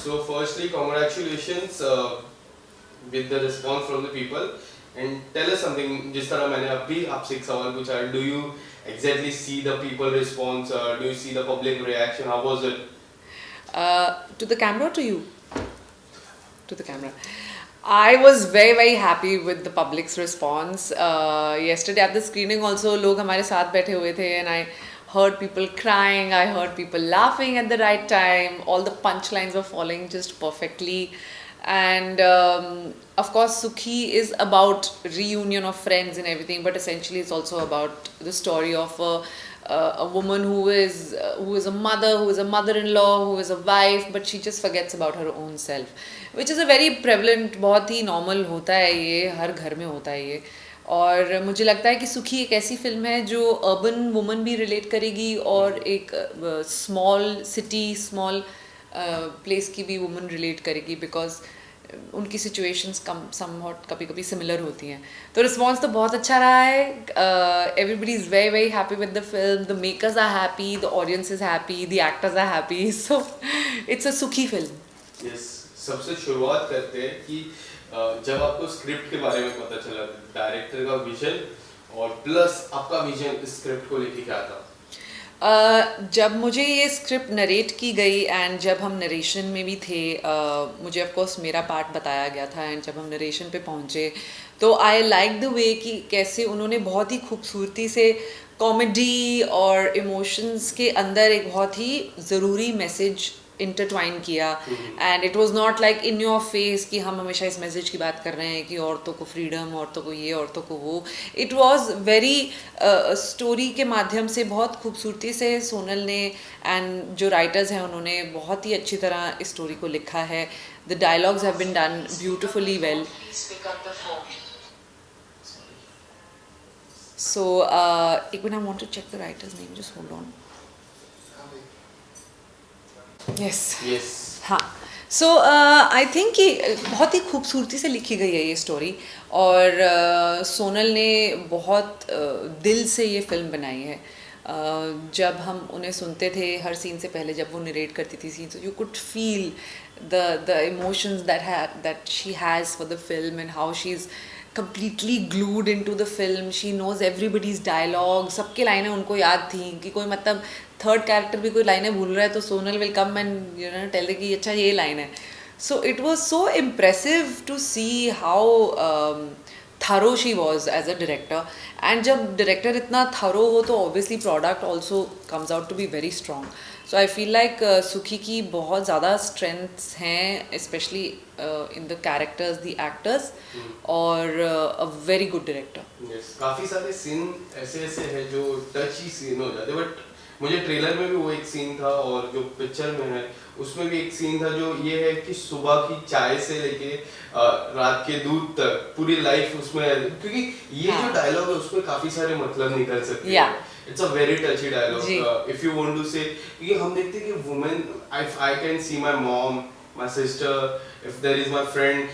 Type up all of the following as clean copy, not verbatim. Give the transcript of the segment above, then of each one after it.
So firstly, congratulations with the response from the people. And tell us something. जिस तरह मैंने अभी आपसे एक सवाल पूछा, do you exactly see the people response? Do you see the public reaction? How was it? To the camera or to you? To the camera. I was very very happy with the public's response. Yesterday at the screening also लोग हमारे साथ बैठे हुए थे and I heard people crying, I heard people laughing at the right time. All the punchlines were falling just perfectly. And of course Sukhi is about reunion of friends and everything, but essentially it's also about the story of a woman who is a mother, who is a mother-in-law, who is a wife, but she just forgets about her own self, which is a very prevalent, बहुत ही normal होता है ये, हर घर में होता है ये. और मुझे लगता है कि सुखी एक ऐसी फिल्म है जो अर्बन वुमन भी रिलेट करेगी और एक स्मॉल सिटी स्मॉल प्लेस की भी वुमन रिलेट करेगी, बिकॉज उनकी सिचुएशंस कम समवॉट कभी कभी सिमिलर होती हैं. तो रिस्पॉन्स तो बहुत अच्छा रहा है. Everybody is very very happy with the film. The makers are happy, the audience is happy, the actors are happy. So it's a Sukhee film. Yes, सबसे शुरुआत करते हैं कि जब आपको स्क्रिप्ट के बारे में पता चला, डायरेक्टर का विजन और प्लस आपका विजन स्क्रिप्ट को लेके क्या था? जब मुझे ये स्क्रिप्ट नरेट की गई एंड जब हम नरेशन में भी थे, मुझे ऑफ कोर्स मेरा पार्ट बताया गया था. एंड जब हम नरेशन पे पहुँचे तो आई लाइक द वे कि कैसे उन्होंने बहुत ही खूबसूरती से कॉमेडी और इमोशंस के अंदर एक बहुत ही ज़रूरी मैसेज इंटरट्वाइन किया. And it was not like in your face कि हम हमेशा इस मैसेज की बात कर रहे हैं कि औरतों को फ्रीडम, औरतों को ये, औरतों को वो. इट वाज वेरी स्टोरी के माध्यम से बहुत खूबसूरती से सोनल ने एंड जो राइटर्स हैं उन्होंने बहुत ही अच्छी तरह इस स्टोरी को लिखा है. The dialogues have been done beautifully well. So, even I want to check the writer's name. Just hold on. Yes. Yes. हाँ. So, I think कि बहुत ही खूबसूरती से लिखी गई है ये स्टोरी और सोनल ने बहुत दिल से ये फिल्म बनाई है. जब हम उन्हें सुनते थे हर सीन से पहले, जब वो नरेट करती थी scene, so you could feel the emotions that she has for the film and how she's completely glued into the film. She knows everybody's dialogue. सबके लाइनें उनको याद थी कि कोई मतलब थर्ड कैरेक्टर भी कोई लाइनें भूल रहा है तो Sonal will come and you know tell they कि अच्छा ये लाइन है. So it was so impressive to see how thorough she was as a director. And जब डायरेक्टर इतना थरो हो तो obviously product also comes out to be very strong. So I feel like Sukhee की बहुत ज़्यादा strengths हैं, specially in the characters, the actors, और a very good director. Yes, काफी सारे सीन ऐसे ऐसे हैं जो टची सीन हो जाते हैं, बट मुझे ट्रेलर में भी वो एक सीन था और जो पिक्चर में है उसमें भी एक सीन था जो ये है कि सुबह की चाय से लेके रात के दूध तक पूरी लाइफ उसमें, क्योंकि ये जो डायलॉग है उसमें काफी सारे मतलब निकल सकते हैं. It's a very touchy dialogue if you want to say, क्योंकि हम देखते हैं कि women, I can see my mom, my sister, if there is my friend,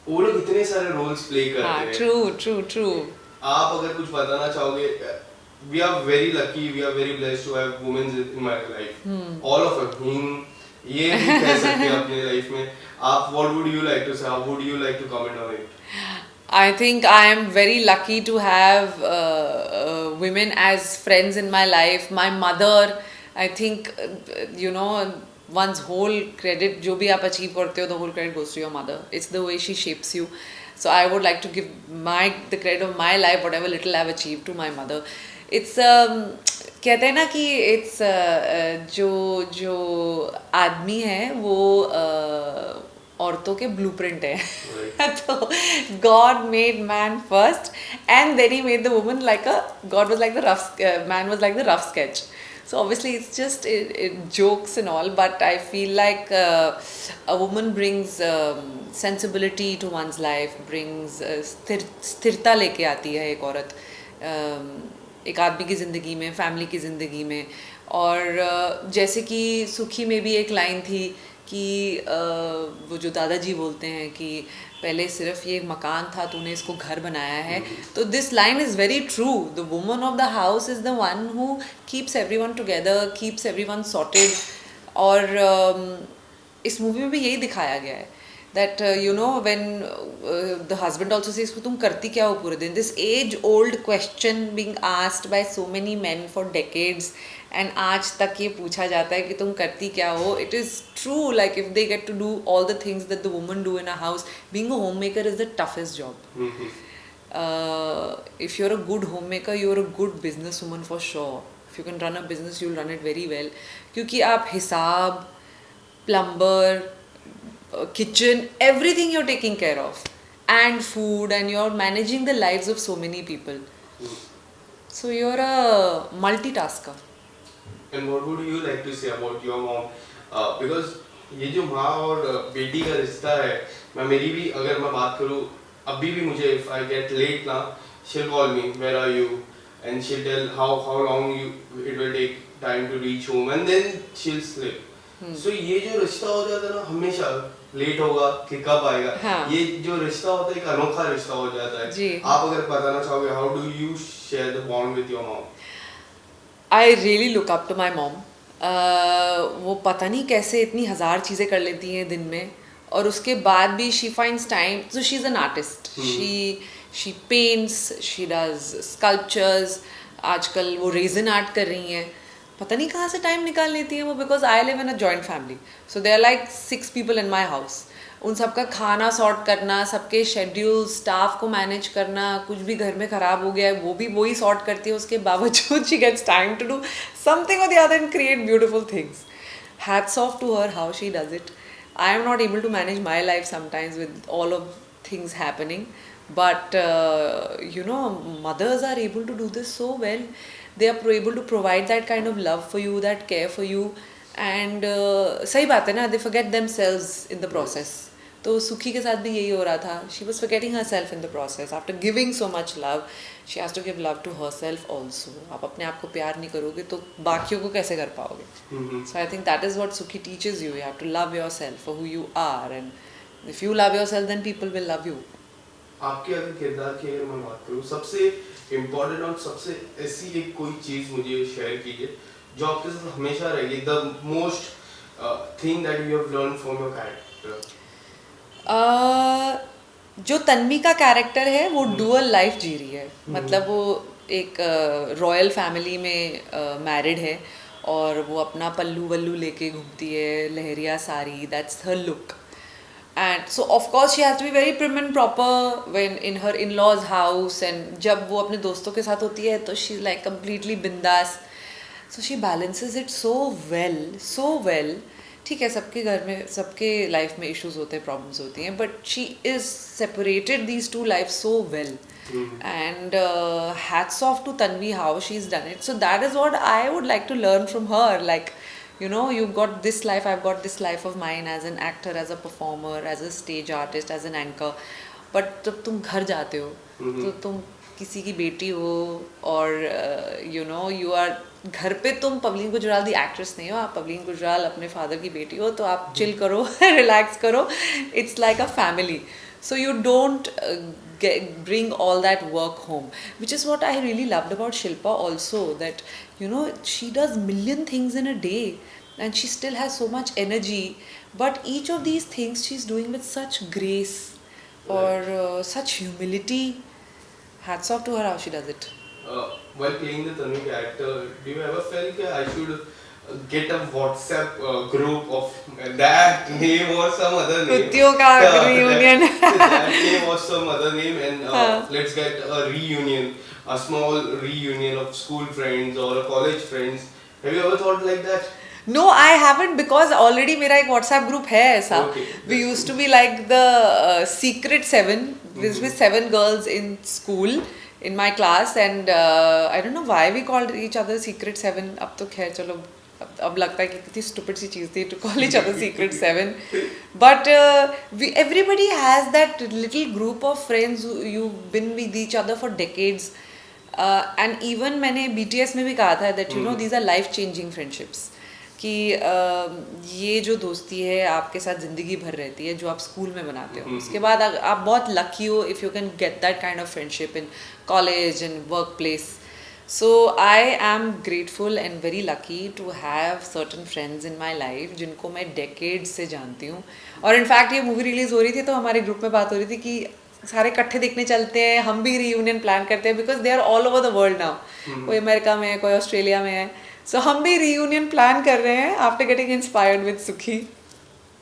वो लोग इतने सारे रोल्स प्ले करते हैं. ट्रू. आप अगर कुछ बताना चाहोगे, we are very lucky, we are very blessed to have women in my life. All of us. ये भी कह सकते हैं अपने लाइफ में. आप what would you like to say? How would you like to comment on it? I think I am very lucky to have women as friends in my life. My mother, I think, you know, one's whole credit, जो भी आप achieve करते हो, the whole credit goes to your mother. It's the way she shapes you. So I would like to give the credit of my life, whatever little I've achieved, to my mother. It's कहते हैं ना कि it's जो आदमी है वो औरतों के ब्लूप्रिंट है. तो God made man first and then he made the woman like God was like the rough man was like the rough sketch. So obviously it's just jokes and all, but I feel like a woman brings sensibility to one's life, brings स्थिरता लेके आती है एक औरत एक आदमी की ज़िंदगी में, फैमिली की ज़िंदगी में. और जैसे कि सुखी में भी एक लाइन थी कि वो जो दादाजी बोलते हैं कि पहले सिर्फ ये मकान था, तूने इसको घर बनाया है. तो this line is very true. The woman of the house is the one who keeps everyone together, keeps everyone sorted. और इस मूवी में भी यही दिखाया गया है that you know when the husband also says कि तुम करती क्या हो पूरे दिन, this age old question being asked by so many men for decades and आज तक ये पूछा जाता है कि तुम करती क्या हो. It is true, like if they get to do all the things that the women do in a house, being a homemaker is the toughest job. If you're a good homemaker, you're a good businesswoman for sure. If you can run a business, you'll run it very well. क्योंकि आप हिसाब, plumber, kitchen, everything you're taking care of, and food, and you're managing the lives of so many people. So you're a multitasker. And what would you like to say about your mom? Because ये जो माँ और बेटी का रिश्ता है, मैं मेरी भी अगर मैं बात करूँ, अभी भी मुझे if I get late ना, she'll call me, where are you? And she'll tell how long it will take time to reach home, and then she'll sleep. So ये जो रिश्ता हो जाता है ना, हमेशा लेट होगा कि कब आएगा, हाँ. ये जो रिश्ता होता है एक अनोखा रिश्ता हो जाता है. जी. आप अगर बताना चाहोगे, how do you share the bond with your mom? I really look up to my mom. वो पता नहीं कैसे इतनी हज़ार चीज़ें कर लेती हैं दिन में, और उसके बाद भी she finds time. So she's an artist. She paints, she does sculptures. आजकल वो रेज़न आर्ट कर रही हैं. पता नहीं कहाँ से टाइम निकाल लेती हैं वो, because I live in a joint family. So there are like 6 people in my house. उन सबका खाना सॉर्ट करना, सबके शेड्यूल, स्टाफ को मैनेज करना, कुछ भी घर में ख़राब हो गया है वो भी वही सॉर्ट करती है. उसके बावजूद she gets time to do something or the other and create beautiful things. Hats off to her how she does it. I am not able to manage my life sometimes with all of things happening, but you know, mothers are able to do this so well. They are able to provide that kind of love for you, that care for you, and सही बात है ना, they forget themselves in the process. तो सुखी के साथ भी यही हो रहा था. She was forgetting herself in the process. After giving so much love, she has to give love to herself also. आप अपने आप को प्यार नहीं करोगे तो बाकियों को कैसे कर पाओगे? So I think that is what Sukhi teaches you. You have to love yourself for who you are, and if you love yourself, then people will love you. आपके अगर किरदार की अगर मैं बात करूँ, सबसे इम्पोर्टेंट और सबसे ऐसी एक कोई चीज़ मुझे शेयर कीजिए जो आपके साथ हमेशा रहेगी. The most thing that you have learn from your character. जो तन्वी का कैरेक्टर है वो डुअल लाइफ जी रही है. मतलब वो एक रॉयल फैमिली में मैरिड है और वो अपना पल्लू वल्लू लेके घूमती है, leheriya sari, that's her look. And so of course she has to be very prim and proper when in her in-laws house, and जब वो अपने दोस्तों के साथ होती है तो she's like completely bindas. So she balances it so well, so well. ठीक है, सबके घर में, सबके लाइफ में इश्यूज होते हैं, प्रॉब्लम्स होती हैं, but she is separated these two life so well. And hats off to Tanvi how she's done it. So that is what I would like to learn from her. Like, you know, you've got this life, I've got this life of mine as an actor, as a performer, as a stage artist, as an anchor. But जब तुम घर जाते हो तो तुम किसी की बेटी हो, और you know, you are घर पे तुम पवलीन गुजराल दी एक्ट्रेस नहीं हो, आप पवलीन गुजराल अपने फादर की बेटी हो, तो आप चिल करो, रिलैक्स करो. It's like a family. So you don't bring all that work home, which is what I really loved about Shilpa also, that, you know, she does million things in a day and she still has so much energy, but each of these things she's doing with such grace or such humility. Hats off to her how she does it. While playing the Tanvi character, do you ever felt that I should get a WhatsApp group of that name or some other name? Kuttiyon ka reunion. That name or some other name, and let's get a reunion, a small reunion of school friends or college friends. Have you ever thought like that? No, I haven't, because already मेरा एक WhatsApp group है ऐसा. Okay, we used to be like the secret 7. This was 7 girls in school in my class, and I don't know why we called each other secret 7. अब तो खैर चलो, अब लगता है कि कितनी stupid सी चीज़ थी to call each other secret 7. But everybody has that little group of friends who you've been with each other for decades. And even मैंने BTS में भी कहा था that, you know, these are life changing friendships. कि ये जो दोस्ती है आपके साथ ज़िंदगी भर रहती है, जो आप स्कूल में बनाते हो. उसके बाद आप बहुत लकी हो if you can get that kind of friendship in college and workplace. So I am grateful and very lucky to have certain friends in my life जिनको मैं decades से जानती हूँ. और इनफैक्ट ये मूवी रिलीज हो रही थी तो हमारे ग्रुप में बात हो रही थी कि सारे इकट्ठे देखने चलते हैं, हम भी रीयूनियन प्लान करते हैं because they are all over the world now. कोई अमेरिका में है, कोई ऑस्ट्रेलिया में है. सो हम भी रीयूनियन प्लान कर रहे हैं आफ्टर गेटिंग इंस्पायर्ड विद सुखी.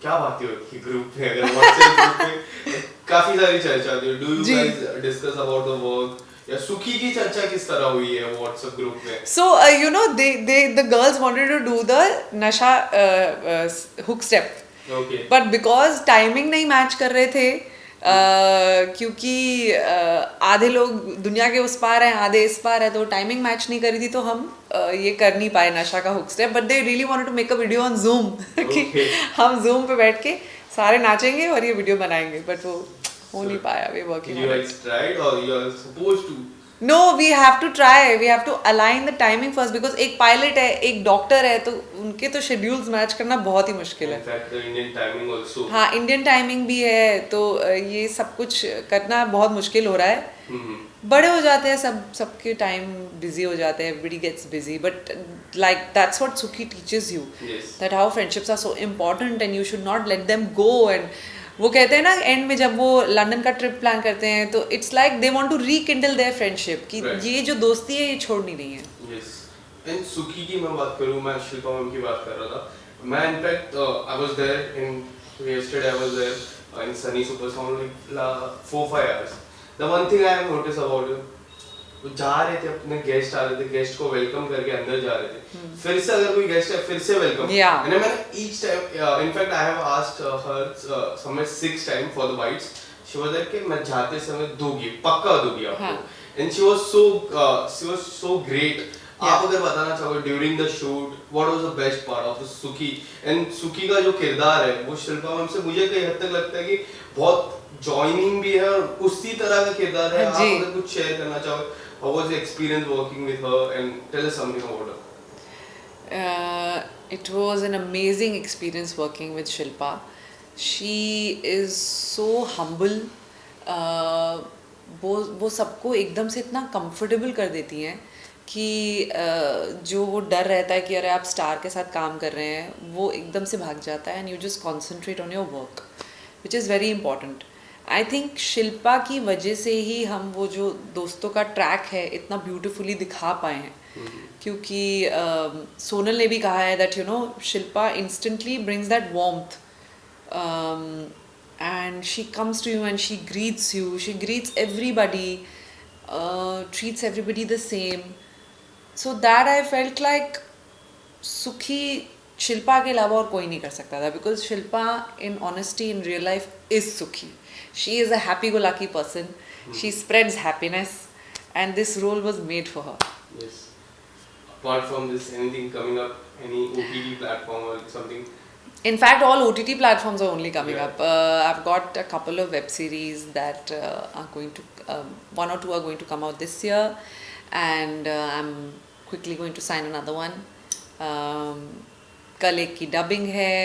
क्या बातें होती है ग्रुप में, अगर व्हाट्सएप ग्रुप में काफी सारी चर्चा होती है. डू यू जी. Guys discuss about the work, या सुखी की चर्चा किस तरह हुई है व्हाट्सएप ग्रुप में? So you know they the girls wanted to do the nasha hook step. Okay. But because timing नहीं मैच कर रहे थे क्योंकि आधे लोग दुनिया के उस पार हैं, आधे इस पार है, तो टाइमिंग मैच नहीं करी थी तो हम ये कर नहीं पाए नशा का hook step. But they really wanted to make a video on Zoom कि हम जूम पे बैठ के सारे नाचेंगे और ये वीडियो बनाएंगे. बट वो हो नहीं पाया. वे working You guys tried or you are supposed to? No, we have to try. We have to align the timing first because एक पायलट है, एक डॉक्टर है, तो उनके तो शेड्यूल्स मैच करना बहुत ही मुश्किल है. In fact, the Indian timing also. हाँ, इंडियन टाइमिंग भी है, तो ये सब कुछ करना बहुत मुश्किल हो रहा है. बड़े हो जाते हैं सबके टाइम बिजी हो जाते हैं. Everybody gets busy, but like that's what Sukhee teaches you, that how friendships are so important and you should not let them go. And वो कहते हैं ना एंड में जब वो लंदन का ट्रिप प्लान करते हैं तो it's like they want to rekindle their friendship कि ये जो दोस्ती है ये छोड़नी नहीं है. Yes. एंड सुखी की मैं बात करूं, मैं शिल्पा मैम की बात कर रहा था. मैं in fact I was there in yesterday. I was there in sunny super sound like 4-5 hours. The one thing I have noticed about you, वो जा रहे थे, अपने गेस्ट आ रहे थे, गेस्ट को वेलकम करके अंदर जा रहे थे. फिर से अगर कोई गेस्ट है फिर से वेलकम. Yeah. And मैंने each time in fact I have asked her somewhere 6 times for the bites. She was like कि मैं जाते समय दूंगी, पक्का दूंगी आपको. And she was so great. आप अगर बताना चाहोगे during the shoot what was the best part of the सुखी, एंड सुखी का जो किरदार है वो शिल्पा मैम से मुझे कई हद तक लगता है कि बहुत जॉइनिंग भी है और उसी तरह का किरदार है. आप अगर कुछ शेयर करना चाहो, how was the experience working with her and tell us something about her? It was an amazing experience working with Shilpa. She is so humble. वो सबको एकदम से इतना कंफर्टेबल कर देती हैं कि जो वो डर रहता है कि अरे आप स्टार के साथ काम कर रहे हैं वो एकदम से भाग जाता है. And you just concentrate on your work which is very important. I think Shilpa की वजह से ही हम वो जो दोस्तों का ट्रैक है इतना ब्यूटिफुली दिखा पाए हैं. क्योंकि सोनल ने भी कहा है that you know Shilpa instantly brings that warmth and she comes to you and she greets you, she greets everybody, treats everybody the same. So that I felt like सुखी शिल्पा के अलावा और कोई नहीं कर सकता था because Shilpa in honesty in real life is Sukhee. She is a happy go lucky person. She spreads happiness and this role was made for her. Yes. Apart from this, anything coming up, any OTT platform or something? In fact, all OTT platforms are only coming up. I've got a couple of web series that are going to, one or two are going to come out this year, and I'm quickly going to sign another one. कल एक की dubbing है,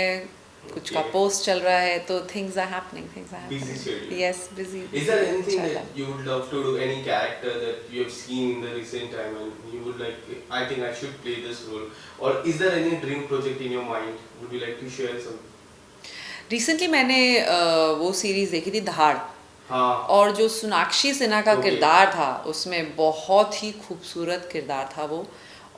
कुछ का post चल रहा है, तो things are happening. Busy schedule. Yes, busy. Is there anything that you would love to do, any character that you have seen in the recent time and you would like, I think I should play this role? Or is there any dream project in your mind? Would you like to share some? Recently मैंने वो series देखी थी धाड़. हाँ. और जो सोनाक्षी सिन्हा का किरदार था उसमें बहुत ही खूबसूरत किरदार था वो,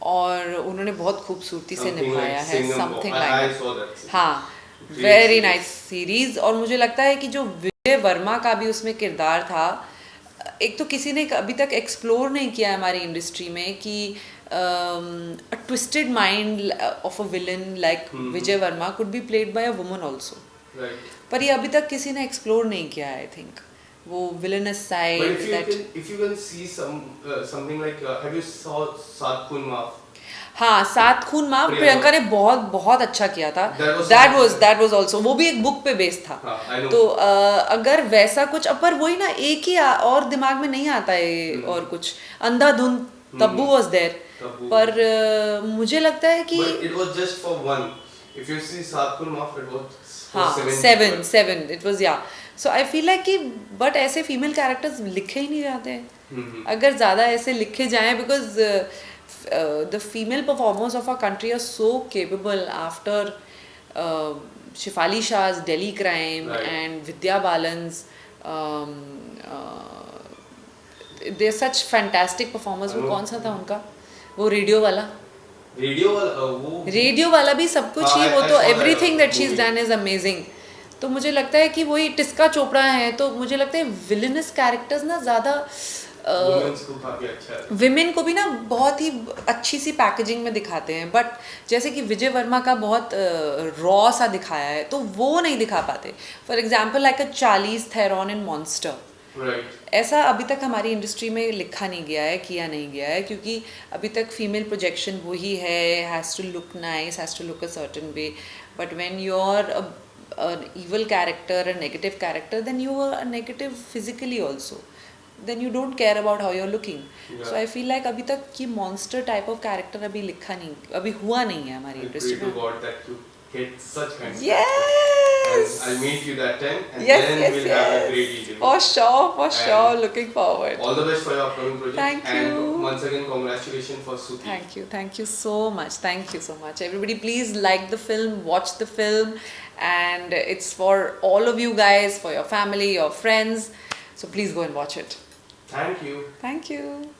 और उन्होंने बहुत खूबसूरती से निभाया है. समथिंग लाइक हाँ, वेरी नाइस सीरीज. और मुझे लगता है कि जो विजय वर्मा का भी उसमें किरदार था, एक तो किसी ने अभी तक एक्सप्लोर नहीं किया हमारी इंडस्ट्री में कि a twisted mind of a villain like Vijay Verma could be played by a woman also. Right. पर ये अभी तक किसी ने एक्सप्लोर नहीं किया है. आई थिंक वो villainous side. But if you can see something like, have you saw Saat Khoon Maaf? हाँ, सात खून माफ प्रियंका ने बहुत अच्छा किया था. That was also, वो भी एक बुक पे बेस्ड था. तो अगर वैसा कुछ, पर वही ना, एक ही और दिमाग में नहीं आता है. और कुछ अंधाधुंध तब्बू was there, पर मुझे लगता है कि it was just for one. If you see Saat Khoon Maaf, it was हाँ, seven it was, yeah. So I feel like कि बट ऐसे फीमेल कैरेक्टर्स लिखे ही नहीं जाते हैं. अगर ज़्यादा ऐसे लिखे जाएं, because the female performers of our country are so capable after Shefali Shah's Delhi Crime Right. and Vidya Balan's they're such fantastic performers. वो कौन सा था उनका, वो रेडियो वाला रेडियो वाला भी सब कुछ ही, वो तो everything that she is done is amazing. तो मुझे लगता है कि वही टिस्का चोपड़ा है, तो मुझे लगता है विलनस कैरेक्टर्स ना ज़्यादा विमेन को भी ना बहुत ही अच्छी सी पैकेजिंग में दिखाते हैं, बट जैसे कि विजय वर्मा का बहुत रॉ सा दिखाया है तो वो नहीं दिखा पाते. For example like a Charlie's Theron in monster, ऐसा अभी तक हमारी इंडस्ट्री में लिखा नहीं गया है, किया नहीं गया है, क्योंकि अभी तक फीमेल प्रोजेक्शन वही है, has to look nice, has to look a certain way, but when you are an evil character, a negative character, then you are a negative physically also, then you don't care about how you're looking. So I feel like अभी तक कि monster type of character अभी लिखा नहीं, अभी हुआ नहीं है हमारी इंडस्ट्री में. God that you get such kind of yes, and I'll meet you that time, and yes, then yes, we'll yes. have a great interview. For sure, looking forward. All the best for your upcoming project. Thank you. And once again, congratulations for Suti. Thank you so much. Thank you so much. Everybody, please like the film, watch the film, and it's for all of you guys, for your family, your friends. So please go and watch it. Thank you. Thank you.